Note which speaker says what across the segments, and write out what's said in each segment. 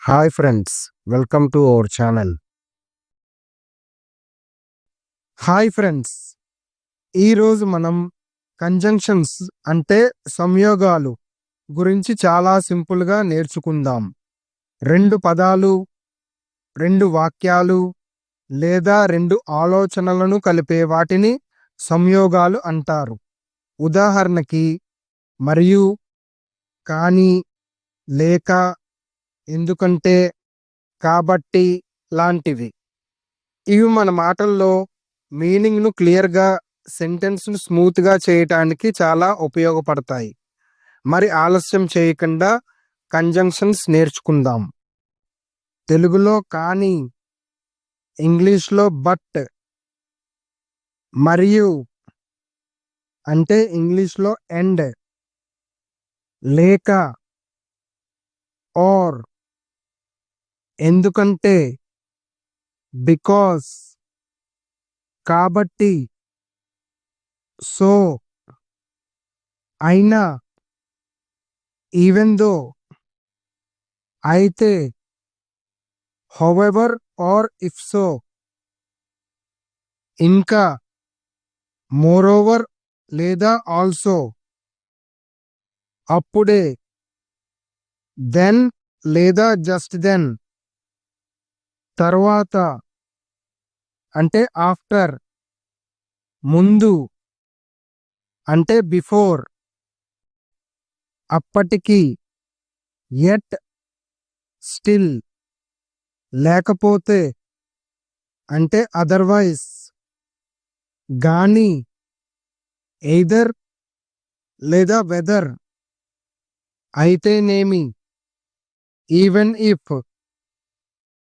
Speaker 1: Hi friends, welcome to our channel. Hi friends, ఈరోజు మనం conjunctions అంటే సంయోగాలు గురించి చాలా సింపుల్గా నేర్చుకుందాం. రెండు పదాలు, రెండు వాక్యాలు లేదా రెండు ఆలోచనలను కలిపే వాటిని సంయోగాలు అంటారు. ఉదాహరణకి మరియు, కానీ, లేక, ఎందుకంటే, కాబట్టి లాంటివి. ఇవి మన మాటల్లో మీనింగ్ను క్లియర్గా, సెంటెన్స్ను స్మూత్గా చేయటానికి చాలా ఉపయోగపడతాయి. మరి ఆలస్యం చేయకుండా కంజంక్షన్స్ నేర్చుకుందాం. తెలుగులో కానీ, ఇంగ్లీష్లో బట్, మరియు అంటే ఇంగ్లీష్లో అండ్, లేక, ఆర్, ఎందుకంటే, బికాస్, కాబట్టి, సో, అయినా, ఈవెన్ దో, అయితే, హౌఎవర్ ఆర్ ఇఫ్ సో, ఇంకా, మోరోవర్ లేదా ఆల్సో, అప్పుడే, దెన్ లేదా జస్ట్ దెన్, తర్వాత అంటే ఆఫ్టర్, ముందు అంటే బిఫోర్, అప్పటికి, యెట్, స్టిల్, లేకపోతే అంటే అదర్వైజ్, గాని, ఎయిదర్ లేదా వెదర్, అయితేనేమి, ఈవెన్ ఇఫ్,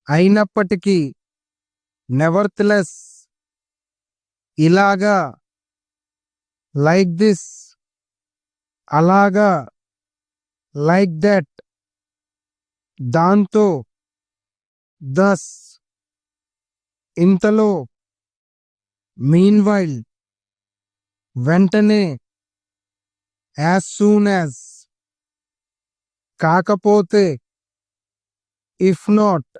Speaker 1: అయినప్పటికీ, నెవర్త్లెస్, ఇలాగా, లైక్ దిస్, అలాగా, లైక్ దట్, దాంతో, దస్, ఇంతలో, మీన్వైల్, వెంటనే, యాజ్ సూన్ యాజ్, కాకపోతే, ఇఫ్ నాట్,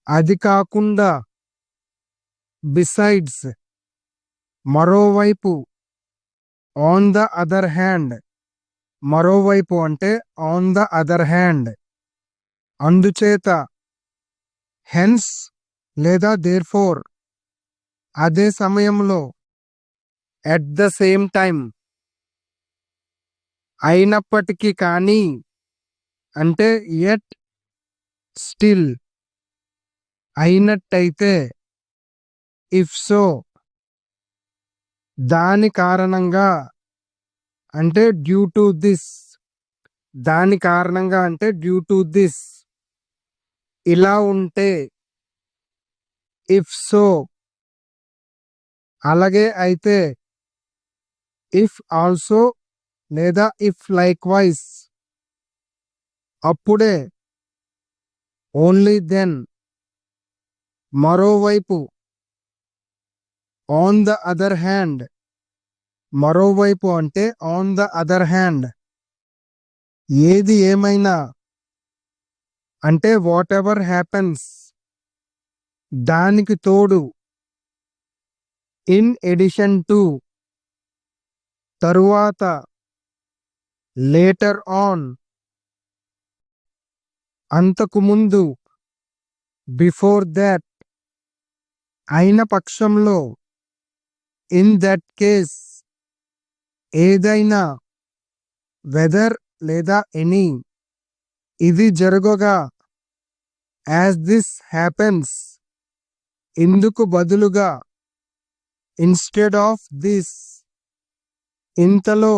Speaker 1: అది కాకుండా, బిసైడ్స్, మరోవైపు, ఆన్ ద అదర్ హ్యాండ్, మరోవైపు అంటే ఆన్ ద అదర్ హ్యాండ్, అందుచేత, హెన్స్ లేదా దేర్ఫోర్, అదే సమయంలో, ఎట్ ద సేమ్ టైం, అయినప్పటికీ కానీ అంటే యెట్, స్టిల్, అయినట్టయితే, ఇఫ్ సో, దాని కారణంగా అంటే డ్యూ టు దిస్, దాని కారణంగా అంటే డ్యూ టు దిస్, ఇలా ఉంటే, ఇఫ్ సో, అలాగే అయితే, ఇఫ్ ఆల్సో లేదా ఇఫ్ లైక్ వైజ్, అప్పుడే, ఓన్లీ దెన్, మరోవైపు, ఆన్ ద అదర్ హ్యాండ్, మరోవైపు అంటే ఆన్ ద అదర్ హ్యాండ్, ఏది ఏమైనా అంటే వాట్ ఎవర్ హ్యాపెన్స్, దానికి తోడు, ఇన్ ఎడిషన్ టు, తరువాత, లేటర్ ఆన్, అంతకు ముందు, బిఫోర్ దాట్, అయిన పక్షంలో, ఇన్ దట్ కేస్, ఏదైనా, వెదర్ లేదా ఎనీ, ఇది జరగగా, యాజ్ దిస్ హ్యాపెన్స్, ఇందుకు బదులుగా, ఇన్స్టెడ్ ఆఫ్ దిస్, ఇంతలో,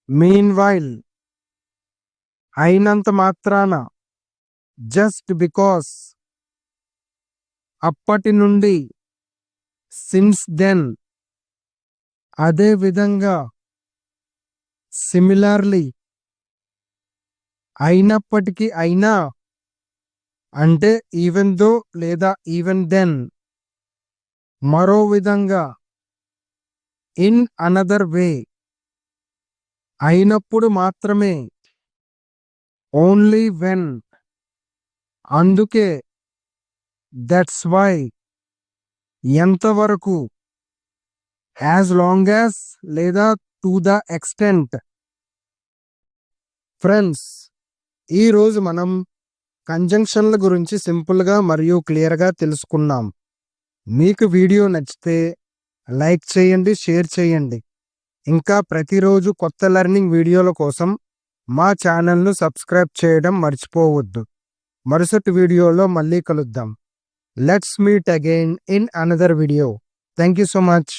Speaker 1: మీన్వైల్, అయినంత మాత్రాన, జస్ట్ బికాస్, అప్పటి నుండి, సిన్స్ దెన్, అదే విధంగా, సిమిలర్లీ, అయినప్పటికీ అయినా అంటే ఈవెన్ దో లేదా ఈవెన్ దెన్, మరో విధంగా, ఇన్ అనదర్ వే, అయినప్పుడు మాత్రమే, ఓన్లీ వెన్, అందుకే, దట్స్ వై, ఎంతవరకు, యాజ్ లాంగ్ యాజ్ లేదా టు ద ఎక్స్టెంట్. ఫ్రెండ్స్, ఈరోజు మనం కంజంక్షన్ల గురించి సింపుల్గా మరియు క్లియర్గా తెలుసుకున్నాం. మీకు వీడియో నచ్చితే లైక్ చేయండి, షేర్ చేయండి. ఇంకా ప్రతిరోజు కొత్త లెర్నింగ్ వీడియోల కోసం మా ఛానల్ను సబ్స్క్రైబ్ చేయడం మర్చిపోవద్దు. మరుసటి వీడియోలో మళ్ళీ కలుద్దాం. Let's meet again in another video. Thank you so much.